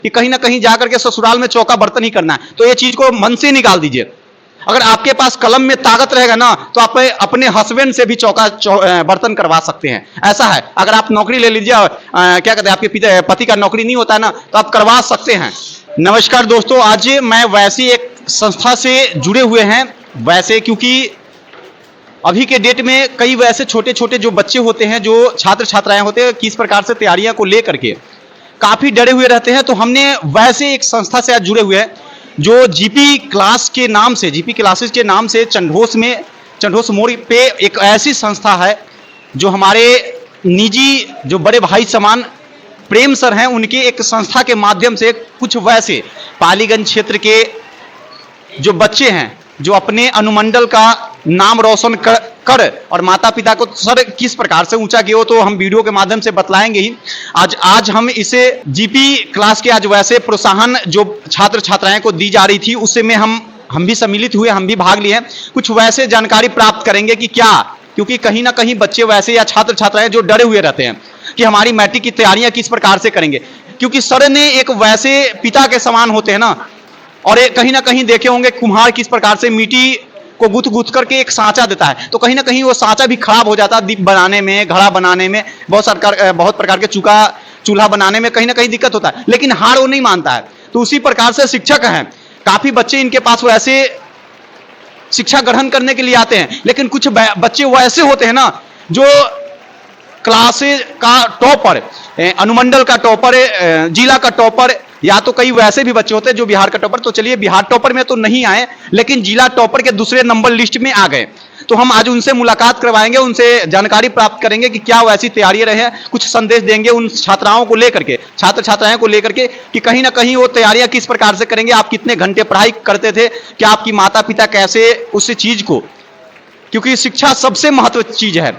कि कहीं ना कहीं जाकर के ससुराल में चौका बर्तन ही करना है। तो ये चीज को मन से निकाल दीजिए। अगर आपके पास कलम में ताकत रहेगा ना, तो आप अपने हस्बैंड से भी बर्तन करवा सकते हैं। ऐसा है, अगर आप नौकरी ले लीजिए, क्या कहते हैं, आपके पति का नौकरी नहीं होता है ना, तो आप करवा सकते हैं। नमस्कार दोस्तों, आज मैं वैसी एक संस्था से जुड़े हुए हैं। वैसे क्योंकि अभी के डेट में कई वैसे छोटे छोटे जो बच्चे होते हैं, जो छात्र छात्राएं होते हैं, किस प्रकार से तैयारियां को लेकर के काफी डरे हुए रहते हैं। तो हमने वैसे एक संस्था से आज जुड़े हुए हैं, जो जीपी क्लास के नाम से, जीपी क्लासेस के नाम से चंडोस मोड़ पे एक ऐसी संस्था है जो हमारे निजी जो बड़े भाई समान प्रेम सर हैं, उनके एक संस्था के माध्यम से कुछ वैसे पालीगंज क्षेत्र के जो बच्चे हैं, जो अपने अनुमंडल का नाम रोशन कर और माता पिता को सर किस प्रकार से ऊंचा किया, तो हम वीडियो के माध्यम से बतलाएंगे ही। आज हम इसे जीपी क्लास के आज वैसे प्रोत्साहन जो छात्र छात्राएं को दी जा रही थी, उससे में हम भी सम्मिलित हुए, हम भी भाग लिए। कुछ वैसे जानकारी प्राप्त करेंगे कि क्या, क्योंकि कहीं ना कहीं बच्चे वैसे या छात्र छात्राएं जो डरे हुए रहते हैं कि हमारी मैट्रिक की तैयारियां किस प्रकार से करेंगे, क्योंकि सर ने एक वैसे पिता के समान होते हैं ना। और कहीं ना कहीं देखे होंगे कुम्हार किस प्रकार से मिट्टी को गुथ गुथ करके एक सांचा देता है, तो कहीं ना कहीं वो सांचा भी खराब हो जाता है। दीप बनाने में, घड़ा बनाने में, बहुत प्रकार के चूल्हा बनाने में कहीं ना कहीं दिक्कत होता है, लेकिन हार वो नहीं मानता है। तो उसी प्रकार से शिक्षक हैं, काफी बच्चे इनके पास वैसे शिक्षा ग्रहण करने के लिए आते हैं, लेकिन कुछ बच्चे वैसे होते हैं ना, जो क्लासेज का टॉपर, अनुमंडल का टॉपर, जिला का टॉपर, या तो कई वैसे भी बच्चे होते हैं जो बिहार का टॉपर, तो चलिए बिहार टॉपर में तो नहीं आए, लेकिन जिला टॉपर के दूसरे नंबर लिस्ट में आ गए। तो हम आज उनसे मुलाकात करवाएंगे, उनसे जानकारी प्राप्त करेंगे कि क्या वैसी तैयारी रहे, कुछ संदेश देंगे उन छात्राओं को लेकर के, छात्र छात्राएं को लेकर के, कि कहीं ना कहीं वो तैयारियां किस प्रकार से करेंगे, आप कितने घंटे पढ़ाई करते थे, क्या आपकी माता पिता कैसे उस चीज को, क्योंकि शिक्षा सबसे महत्वपूर्ण चीज है।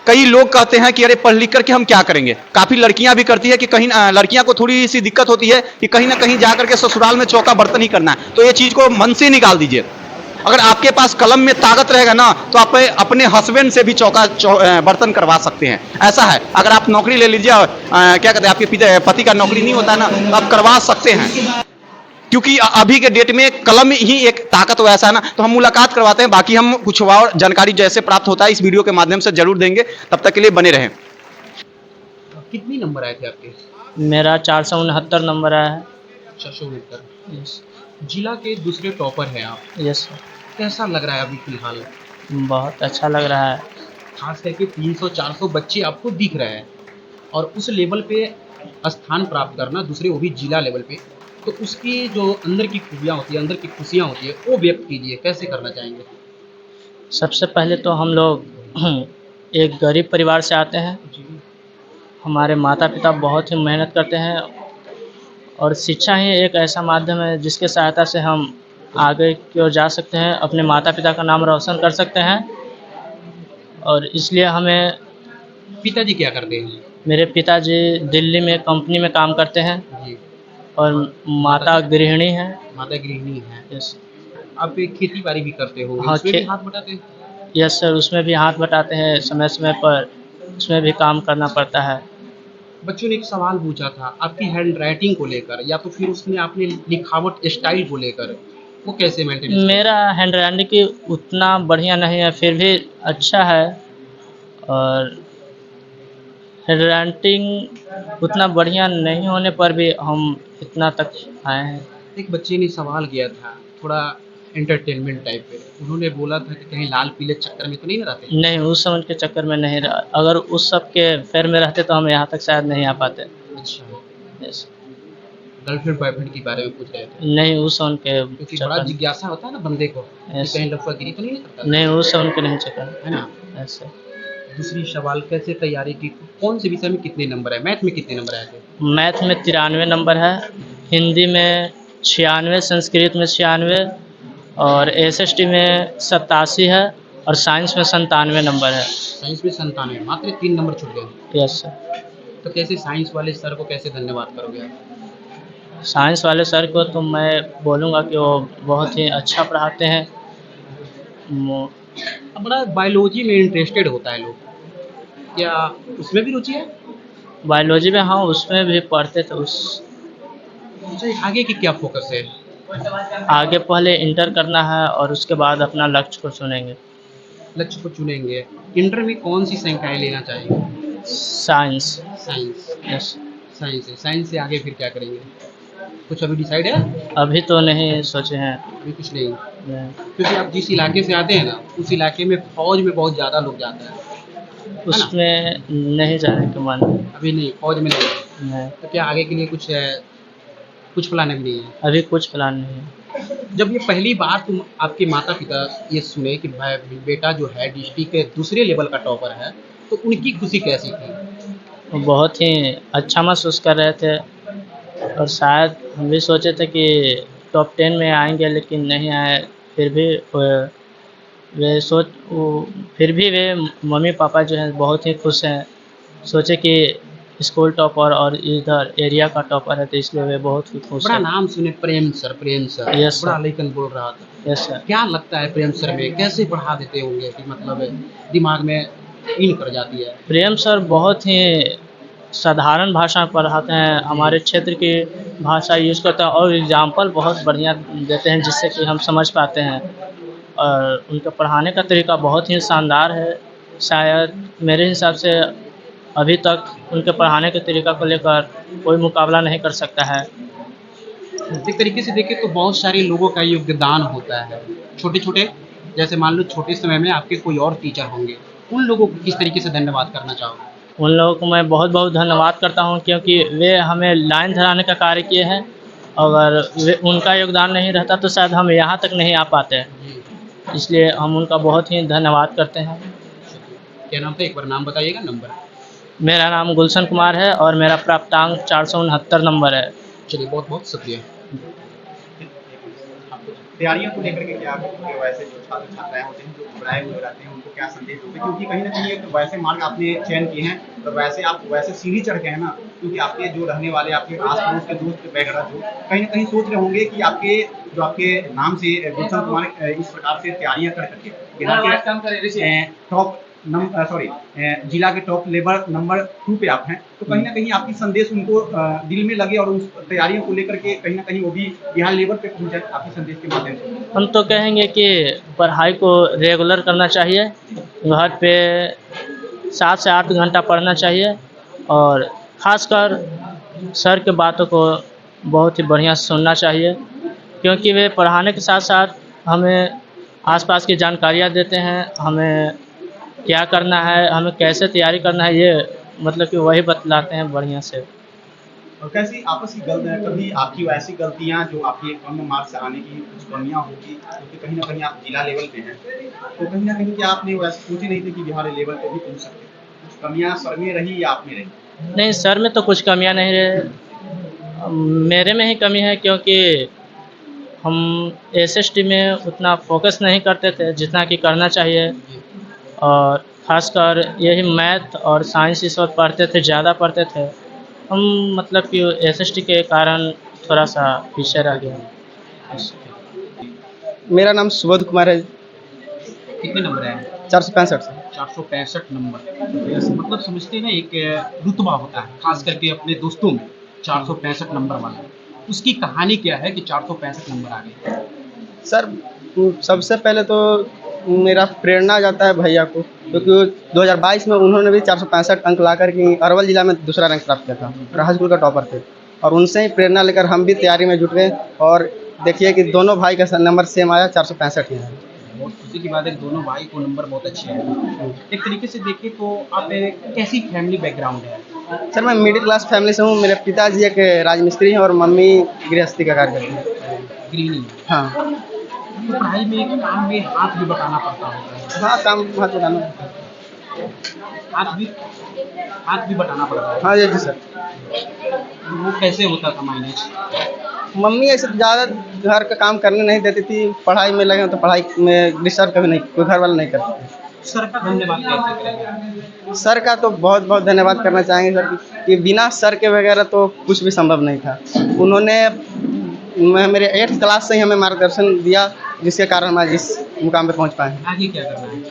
कई लोग कहते हैं कि अरे पढ़ लिख करके हम क्या करेंगे, काफी लड़कियां भी करती है कि कहीं लड़कियां को थोड़ी सी दिक्कत होती है कि कहीं ना कहीं जाकर के ससुराल में चौका बर्तन ही करना है। तो ये चीज को मन से निकाल दीजिए। अगर आपके पास कलम में ताकत रहेगा ना, तो आप अपने हस्बैंड से भी बर्तन करवा सकते हैं। ऐसा है, अगर आप नौकरी ले लीजिए, क्या कहते हैं, आपके पति का नौकरी नहीं होता है ना, तो आप करवा सकते हैं, क्योंकि अभी के डेट में कलम ही एक ताकत वैसा है ना। तो हम मुलाकात करवाते हैं, बाकी हम कुछ और जानकारी जैसे प्राप्त होता है इस वीडियो के माध्यम से जरूर देंगे। तब तक के लिए बने रहें। कितनी नंबर आए थे आपके? मेरा 469 नंबर आया है। 469। यस। जिला के दूसरे टॉपर हैं आप, यस सर। कैसा लग रहा है अभी फिलहाल? बहुत अच्छा लग रहा है। खास करके 300-400 बच्चे आपको दिख रहे हैं, और उस लेवल पे स्थान प्राप्त करना, दूसरे वो भी जिला लेवल पे, तो उसकी जो अंदर की खूबियाँ होती है, अंदर की खुशियाँ होती है, वो व्यक्त कीजिए, कैसे करना चाहेंगे? सबसे पहले तो हम लोग एक गरीब परिवार से आते हैं। जी। हमारे माता पिता बहुत ही मेहनत करते हैं, और शिक्षा ही एक ऐसा माध्यम है जिसके सहायता से हम आगे की ओर जा सकते हैं, अपने माता पिता का नाम रोशन कर सकते हैं। और इसलिए हमें, पिताजी क्या करते हैं? मेरे पिताजी दिल्ली में कंपनी में काम करते हैं, जी। और माता गृहिणी हैं। माता गृहिणी हैं। यस। आप एक खेती बाड़ी भी करते हो, हाँ, उसमें भी हाथ बटाते हैं? यस सर, उसमें भी हाथ बटाते हैं, समय समय पर उसमें भी काम करना पड़ता है। बच्चों ने एक सवाल पूछा था आपकी हैंड राइटिंग को लेकर, या तो फिर उसमें आपने लिखावट स्टाइल को लेकर, वो कैसे मेंटेन? मेरा हैंड राइटिंग की उतना बढ़िया नहीं है, फिर भी अच्छा है। और हैंड राइटिंग उतना बढ़िया नहीं होने पर भी हम इतना तक आए हैं। एक बच्चे ने सवाल किया था, थोड़ा एंटरटेनमेंट टाइप पे, उन्होंने बोला था कि कहीं लाल पीले चक्कर में तो नहीं रहते? नहीं, उस समय के चक्कर में नहीं रहा। अगर उस सब के फेर में रहते तो हम यहाँ तक शायद नहीं आ पाते। अच्छा। यस। गर्लफ्रेंड बॉयफ्रेंड के बारे में पूछ रहे थे? नहीं, उस समय के क्योंकि बड़ा चक्कर, जिज्ञासा होता है ना बंदे को कि यस, कहीं लफड़ागिरी तो नहीं करता, नहीं उस समय के नहीं चक्कर, है ना? ऐसे। दूसरी सवाल, कैसे तैयारी की, कौन से विषय में कितने नंबर है, मैथ में कितने नंबर आए थे? मैथ में 93 नंबर है, हिंदी में 96, संस्कृत में 96, और एसएसटी में 87 है, और साइंस में 97 नंबर है। साइंस में 97, मात्र 3 नंबर छूट गए। Yes sir. तो कैसे साइंस वाले सर को कैसे धन्यवाद करोगे आप? साइंस वाले सर को तो मैं बोलूँगा कि वो बहुत ही अच्छा पढ़ाते हैं। अब बड़ा बायोलॉजी में इंटरेस्टेड होता है लोग, क्या उसमें भी रुचि है? बायोलॉजी में, हाँ उसमें भी पढ़ते थे। अच्छा, आगे की क्या फोकस है? आगे पहले इंटर करना है और उसके बाद अपना लक्ष्य को चुनेंगे। लक्ष्य को चुनेंगे। इंटर में कौन सी संकाय लेना चाहेंगे? साइंस। साइंस। यस। साइंस है। साइंस से आगे फिर क्या करेंगे? कुछ अभी डिसाइड है? अभी तो नहीं सोचे हैं। अभी कुछ नहीं। नहीं। क्योंकि आप जिस इलाके से आते हैं ना, उस इलाके में फौज में बहुत ज़्यादा लोग जाते हैं, है ना? उसमें नहीं जाने का मन है। अभी नहीं, फौज में नहीं। नहीं, तो क्या आगे के लिए कुछ प्लान अभी नहीं है? अभी कुछ प्लान नहीं है। जब ये पहली बार तुम आपके माता पिता ये सुने कि बेटा जो है डिस्ट्रिक्ट के दूसरे लेवल का टॉपर है, तो उनकी खुशी कैसी थी? वो बहुत ही अच्छा महसूस कर रहे थे और शायद हम भी सोचे थे कि टॉप 10 में आएंगे, लेकिन नहीं आए। फिर भी वे सोच वो फिर भी वे मम्मी पापा जो हैं बहुत ही खुश हैं। सोचे कि स्कूल टॉपर और इधर एरिया का टॉपर है, तो इसलिए वे बहुत ही खुश बड़ा हैं। नाम सुने, प्रेम सर, प्रेम सर। यस बड़ा सर। लेकिन बोल रहा था। Yes sir. क्या लगता है प्रेम सर में कैसे पढ़ा देते होंगे कि मतलब दिमाग में इन कर जाती है? प्रेम सर बहुत ही साधारण भाषा में पढ़ाते हैं, हमारे क्षेत्र की भाषा यूज़ करते हैं और एग्ज़ाम्पल बहुत बढ़िया देते हैं जिससे कि हम समझ पाते हैं। और उनका पढ़ाने का तरीका बहुत ही शानदार है। शायद मेरे हिसाब से अभी तक उनके पढ़ाने के तरीका को लेकर कोई मुकाबला नहीं कर सकता है। एक तरीके से देखें तो बहुत सारे लोगों का योगदान होता है। छोटे-छोटे, जैसे मान लो छोटे समय में आपके कोई और टीचर होंगे, उन लोगों को किस तरीके से धन्यवाद करना चाहोगे? उन लोगों को मैं बहुत-बहुत धन्यवाद करता हूँ, क्योंकि वे हमें लाइन धराने का कार्य किए हैं। अगर वे उनका योगदान नहीं रहता तो शायद हम यहाँ तक नहीं आ पाते। जी। इसलिए हम उनका बहुत ही धन्यवाद करते हैं। क्या नाम था? एक बार नाम बताइएगा, नंबर। मेरा नाम गुलशन कुमार है और मेरा प्राप्तांक 469 नंबर है। चलिए, बहुत-बहुत शुक्रिया। तैयारियों को लेकर के क्या आपके वैसे जो छात्र छात्राएं होते हैं जो घबराए हुए रहते हैं उनको क्या संदेश दोगे, क्योंकि कहीं ना कहीं एक वैसे मार्ग आपने चयन किए हैं तो वैसे आप वैसे सीढ़ी चढ़ के हैं ना, क्योंकि आपके जो रहने वाले आपके आस पड़ोस के दोस्त वगैरह जो कहीं ना कहीं सोच रहे होंगे कि आपके नाम से गुलशन कुमार इस प्रकार से तैयारियां कर करके बिहार के टॉप जिला के टॉप लेवल नंबर 2 पे आप हैं, तो कहीं ना कहीं आपकी संदेश उनको दिल में लगे और उस तैयारियों को लेकर के कहीं ना कहीं वो भी बिहार लेवल पे पहुंच जाए आपके संदेश के माध्यम से। हम तो कहेंगे कि पढ़ाई को रेगुलर करना चाहिए, घर पे 7 से 8 घंटा पढ़ना चाहिए और ख़ासकर सर के बातों को बहुत ही बढ़िया से सुनना चाहिए, क्योंकि वे पढ़ाने के साथ-साथ हमें आस-पास की जानकारियाँ देते हैं, हमें क्या करना है, हमें कैसे तैयारी करना है, ये मतलब कि वही बतलाते हैं बढ़िया से। और कैसी आपस की कभी आपकी वैसी गलतियां जो आपकी कम मार्क्स से आने की कुछ कमियां होगी, क्योंकि कहीं ना कहीं आप जिला लेवल पे हैं, तो कहीं ना कहीं क्या आपने वैसे सोचे नहीं थे कि बिहार लेवल पे भी पहुंच सकते, कुछ कमियां सर में रही या आप में रही? नहीं, सर में तो कुछ कमियाँ नहीं रहे, मेरे में ही कमी है, क्योंकि हम एसएसटी में उतना फ़ोकस नहीं करते थे जितना कि करना चाहिए और ख़ासकर यही मैथ और साइंस इस वक़्त पढ़ते थे, ज़्यादा पढ़ते थे। हम मतलब कि एसएसटी के कारण थोड़ा-सा पीछे रह गए। मेरा नाम सुबोध कुमार है। कितने नंबर आए? 465 से। 465 नंबर। मतलब समझते हैं ना, एक रुतबा होता है, खास करके अपने दोस्तों में 465 नंबर वाला। उसकी कहानी क्या है कि 465 नंबर आ गए? सर सबसे पहले तो मेरा प्रेरणा जाता है भैया को, क्योंकि 2022 में उन्होंने भी 465 अंक लाकर के अरवल जिला में दूसरा रैंक प्राप्त किया था, राज स्कूल का टॉपर थे, और उनसे ही प्रेरणा लेकर हम भी तैयारी में जुट गए और देखिए कि दोनों भाई का नंबर सेम आया, 465 ही है। बहुत खुशी की बात है कि दोनों भाई को नंबर बहुत अच्छे हैं। एक तरीके से देखें तो आप कैसी फैमिली बैकग्राउंड है? सर मैं मिडिल क्लास फैमिली से हूँ। मेरे पिताजी एक राजमिस्त्री हैं और मम्मी गृहस्थी का कार्य करती हैं। गृहिणी। हाँ तो पढ़ाई में, काम में हाथ भी बटाना पड़ता होता है। हाँ, काम हाथ बताना। हाथ भी हाथ भी बटाना पड़ता है। हाँ जी सर। वो कैसे होता था मैनेज? मम्मी ऐसे ज़्यादा घर का काम करने नहीं देती थी, पढ़ाई में लगे तो पढ़ाई में डिस्टर्ब कभी नहीं, कोई घर वाला नहीं करते। सर का धन्यवाद कैसे करेंगे? सर का तो बहुत बहुत धन्यवाद करना चाहेंगे सर कि बिना सर के वगैरह तो कुछ भी संभव नहीं था। उन्होंने मेरे 8th क्लास से ही हमें मार्गदर्शन दिया, जिसके कारण मैं जिस मुकाम पे पहुंच पाए। आगे क्या करना है?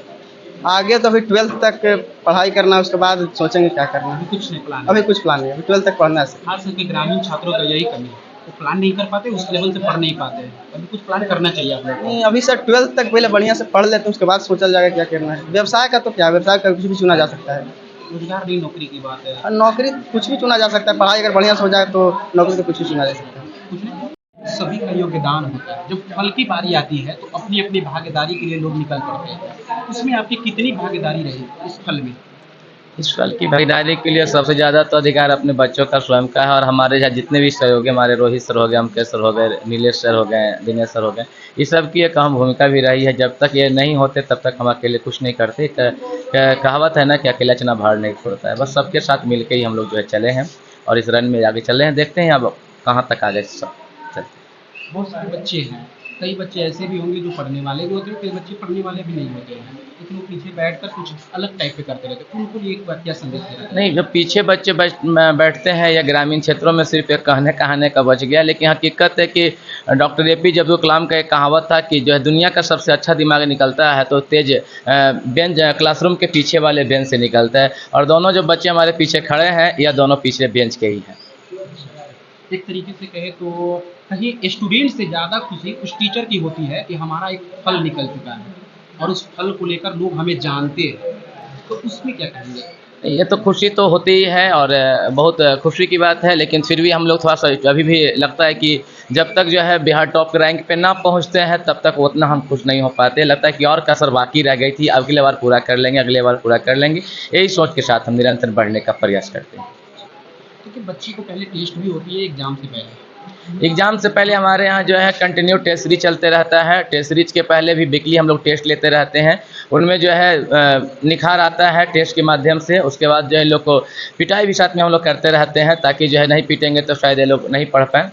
आगे तो अभी 12th तक पढ़ाई करना है, उसके बाद सोचेंगे क्या करना है। अभी कुछ नहीं प्लान है। अभी कुछ प्लान नहीं है, अभी 12th तक पढ़ना है। खास करके ग्रामीण छात्रों का यही कमी है। वो प्लान नहीं कर पाते, उस लेवल से पढ़ नहीं पाते। अभी कुछ प्लान करना चाहिए आप लोग को। नहीं, अभी सर 12th तक पहले बढ़िया से पढ़ लेते हैं, उसके बाद सोचा जाएगा क्या करना है। व्यवसाय का तो क्या, व्यवसाय का कुछ भी चुना जा सकता है। रोजगार नहीं, नौकरी की बात है। और नौकरी कुछ भी चुना जा सकता है, पढ़ाई अगर बढ़िया से हो जाए तो नौकरी तो कुछ भी चुना जा सकता है। कुछ नहीं, सभी का योगदान होता है। जब फल की बारी आती है तो अपनी अपनी भागीदारी के लिए लोग निकल पड़ते हैं। उसमें आपकी कितनी भागीदारी रही इस फल में? इस फल की भागीदारी के लिए सबसे ज़्यादा तो अधिकार अपने बच्चों का स्वयं का है, और हमारे यहाँ जितने भी सहयोगी, हमारे रोहित सर हो गए, अमकेश सर हो गए, नीलेश सर हो गए, दिनेश सर हो गए, इस सब की एक अहम भूमिका भी रही है। जब तक ये नहीं होते तब तक हम अकेले कुछ नहीं करते। कहावत है ना कि अकेला चना भार नहीं फोड़ता है। बस सबके साथ मिल के ही हम लोग जो है चले हैं और इस रन में आगे चल रहे हैं। देखते हैं अब कहाँ तक आगे सब चलते हैं। बहुत सारे बच्चे हैं, कई बच्चे ऐसे भी होंगे जो पढ़ने वाले भी होते हैं, कई बच्चे पढ़ने वाले भी नहीं होते हैं, लेकिन वो पीछे बैठकर कुछ अलग टाइप के करते रहते हैं। उनको लिए एक बार क्या संदेश दे रहे हैं? नहीं, जो पीछे बच्चे बैठते हैं या ग्रामीण क्षेत्रों में सिर्फ एक कहने कहाने का बच गया, लेकिन हकीकत है कि डॉक्टर एपीजे अब्दुल कलाम का एक कहावत था कि जो है दुनिया का सबसे अच्छा दिमाग निकलता है तो तेज बेंच क्लासरूम के पीछे वाले बेंच से निकलता है। और दोनों जो बच्चे हमारे पीछे खड़े हैं या दोनों पीछे बेंच के ही हैं। एक तरीके से कहे तो कहीं स्टूडेंट से ज़्यादा खुशी उस टीचर की होती है कि हमारा एक फल निकल चुका है और उस फल को लेकर लोग हमें जानते हैं, तो उसमें क्या कहेंगे? ये तो खुशी तो होती ही है और बहुत खुशी की बात है, लेकिन फिर भी हम लोग थोड़ा सा अभी भी लगता है कि जब तक जो है बिहार टॉप रैंक पे ना पहुंचते हैं तब तक उतना हम खुश नहीं हो पाते। लगता है कि और कसर बाकी रह गई थी, अगले बार पूरा कर लेंगे, अगले बार पूरा कर लेंगे। यही सोच के साथ हम निरंतर बढ़ने का प्रयास करते हैं। क्योंकि बच्ची को पहले टेस्ट भी होती है एग्जाम से पहले। एग्ज़ाम से पहले हमारे यहाँ जो है कंटिन्यू टेस्ट सीरीज चलते रहता है। टेस्ट सीरीज के पहले भी वीकली हम लोग टेस्ट लेते रहते हैं। उनमें जो है निखार आता है टेस्ट के माध्यम से। उसके बाद जो है लोग को पिटाई भी साथ में हम लोग करते रहते हैं, ताकि जो है नहीं पीटेंगे तो शायद ये लोग नहीं पढ़ पाएँ।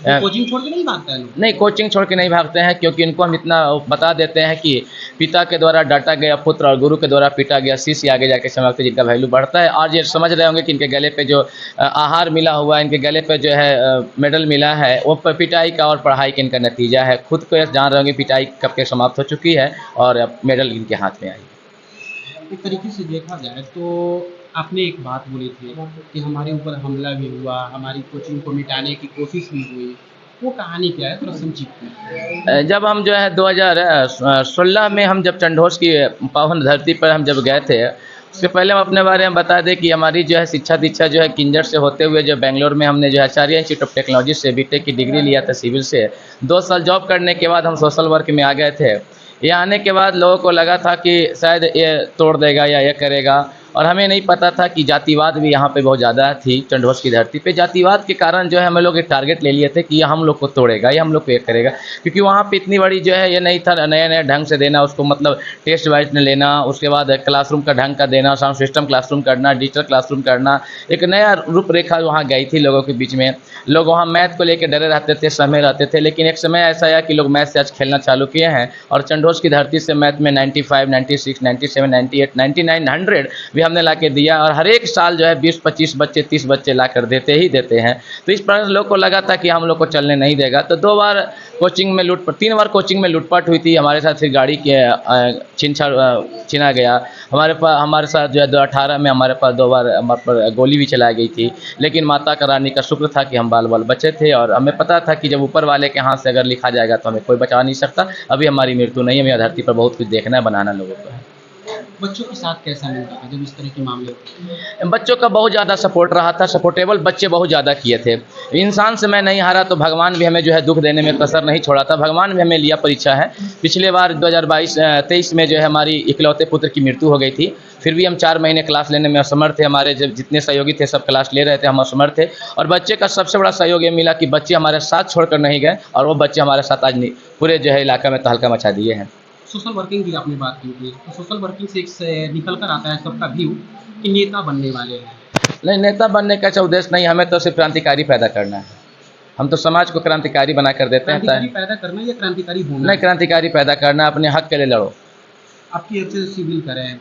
कोचिंग छोड़ के नहीं भागता है लोग? नहीं, कोचिंग छोड़ के नहीं भागते हैं, क्योंकि इनको हम इतना बता देते हैं कि पिता के द्वारा डांटा गया पुत्र और गुरु के द्वारा पीटा गया शिष्य आगे जाके समझते जिनका वैल्यू बढ़ता है। और ये समझ रहे होंगे कि इनके गले पे जो आहार मिला हुआ है, इनके गले पे जो है मेडल मिला है, वो पिटाई का और पढ़ाई के इनका नतीजा है। खुद को जान रहे होंगे पिटाई कब के समाप्त हो चुकी है और अब मेडल इनके हाथ में आई। एक तरीके से देखा जाए तो आपने एक बात बोली थी कि हमारे ऊपर हमला भी हुआ, हमारी कोचिंग को मिटाने की कोशिश भी हुई। वो कहानी क्या है, थोड़ा संक्षिप्त में? जब हम जो है 2016 में हम जब चंडोस की पावन धरती पर हम जब गए थे, उससे पहले हम अपने बारे में बता दें कि हमारी जो है शिक्षा दीक्षा जो है किंजर से होते हुए जो बेंगलोर में हमने जो है आचार्य इंस्टीट्यूट ऑफ टेक्नोलॉजी से बीटेक की डिग्री लिया था सिविल से। 2 साल जॉब करने के बाद हम सोशल वर्क में आ गए थे। ये आने के बाद लोगों को लगा था कि शायद ये तोड़ देगा या ये करेगा, और हमें नहीं पता था कि जातिवाद भी यहाँ पे बहुत ज़्यादा थी चंडोस की धरती पे। जातिवाद के कारण जो है हम लोग एक टारगेट ले लिए थे कि ये हम लोग को तोड़ेगा, ये हम लोग को ये करेगा, क्योंकि वहाँ पे इतनी बड़ी जो है ये नहीं था नया नया ढंग से देना उसको, मतलब टेस्ट वाइज में लेना, उसके बाद क्लासरूम का ढंग का देना, साउंड सिस्टम क्लासरूम करना, डिजिटल क्लासरूम करना। एक नया रूपरेखा वहाँ गई थी लोगों के बीच में। लोग वहाँ मैथ को लेकर डरे रहते थे, सहमे रहते थे, लेकिन एक समय ऐसा आया कि लोग मैथ से आज खेलना चालू किए हैं और चंडोस की धरती से मैथ में 95, 96, 97, 98, 99, 100 भी हमने ला के दिया। और हर एक साल जो है 20-25 बच्चे 30 बच्चे ला कर देते ही देते हैं। तो इस प्रकार लोग को लगा था कि हम लोग को चलने नहीं देगा। तो 2 बार कोचिंग में 3 बार कोचिंग में लूटपाट हुई थी हमारे साथ। फिर गाड़ी के छीना गया हमारे साथ जो है 2018 में हमारे पास 2 बार हमारे पर गोली भी चलाई गई थी। लेकिन माता का रानी का शुक्र था कि हम बाल बचे थे और हमें पता था कि जब ऊपर वाले के हाथ से अगर लिखा जाएगा तो हमें कोई बचा नहीं सकता। अभी हमारी मृत्यु नहीं है, हमें धरती पर बहुत कुछ देखना है, बनाना लोगों को है। बच्चों के साथ कैसा मिलता था जब इस तरह के मामले होते हैं? बच्चों का बहुत ज़्यादा सपोर्ट रहा था, सपोर्टेबल बच्चे बहुत ज़्यादा किए थे। इंसान से मैं नहीं हारा तो भगवान भी हमें जो है दुख देने में कसर नहीं छोड़ा था। भगवान भी हमें लिया परीक्षा है। पिछले बार 2023 में जो है हमारी इकलौते पुत्र की मृत्यु हो गई थी। फिर भी हम 4 महीने क्लास लेने में असमर्थ थे। हमारे जब जितने सहयोगी थे सब क्लास ले रहे थे, हम असमर्थ थे। और बच्चे का सबसे बड़ा सहयोग ये मिला कि बच्चे हमारे साथ छोड़कर नहीं गए और वो बच्चे हमारे साथ आज पूरे जो है इलाका में तहलका मचा दिए हैं। सोशल वर्किंग की आपने बात की थी, तो सोशल वर्किंग से एक निकल कर आता है सबका व्यू कि नेता बनने वाले हैं। नहीं, नेता बनने का उद्देश्य नहीं, हमें तो सिर्फ क्रांतिकारी पैदा करना है। हम तो समाज को क्रांतिकारी बना कर देते हैं। क्रांतिकारी पैदा करना या क्रांतिकारी होना? नहीं, क्रांतिकारी पैदा करना, अपने हक के लिए लड़ो। आपकी अच्छे सिविल करें,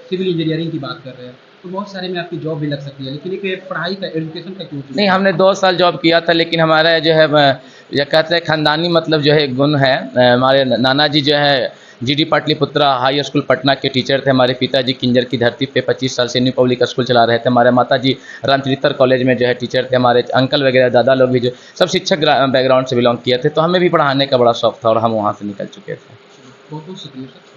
सिविल इंजीनियरिंग की बात कर रहे हैं तो बहुत सारे में आपकी जॉब भी लग सकती है, लेकिन एक पढ़ाई का एजुकेशन का क्यों? नहीं, हमने 2 साल जॉब किया था, लेकिन हमारा जो है ये कहते हैं खानदानी मतलब जो है गुण है। हमारे नाना जी जो है GD Pataliputra high school Patna के टीचर थे। हमारे पिताजी किंजर की धरती पे 25 साल से न्यू पब्लिक स्कूल चला रहे थे। हमारे माताजी रामचरित्र कॉलेज में जो है टीचर थे। हमारे अंकल वगैरह दादा लोग भी जो सब शिक्षक बैकग्राउंड से बिलोंग किए थे, तो हमें भी पढ़ाने का बड़ा शौक था और हम वहाँ से निकल चुके थे। बहुत बहुत शुक्रिया सर।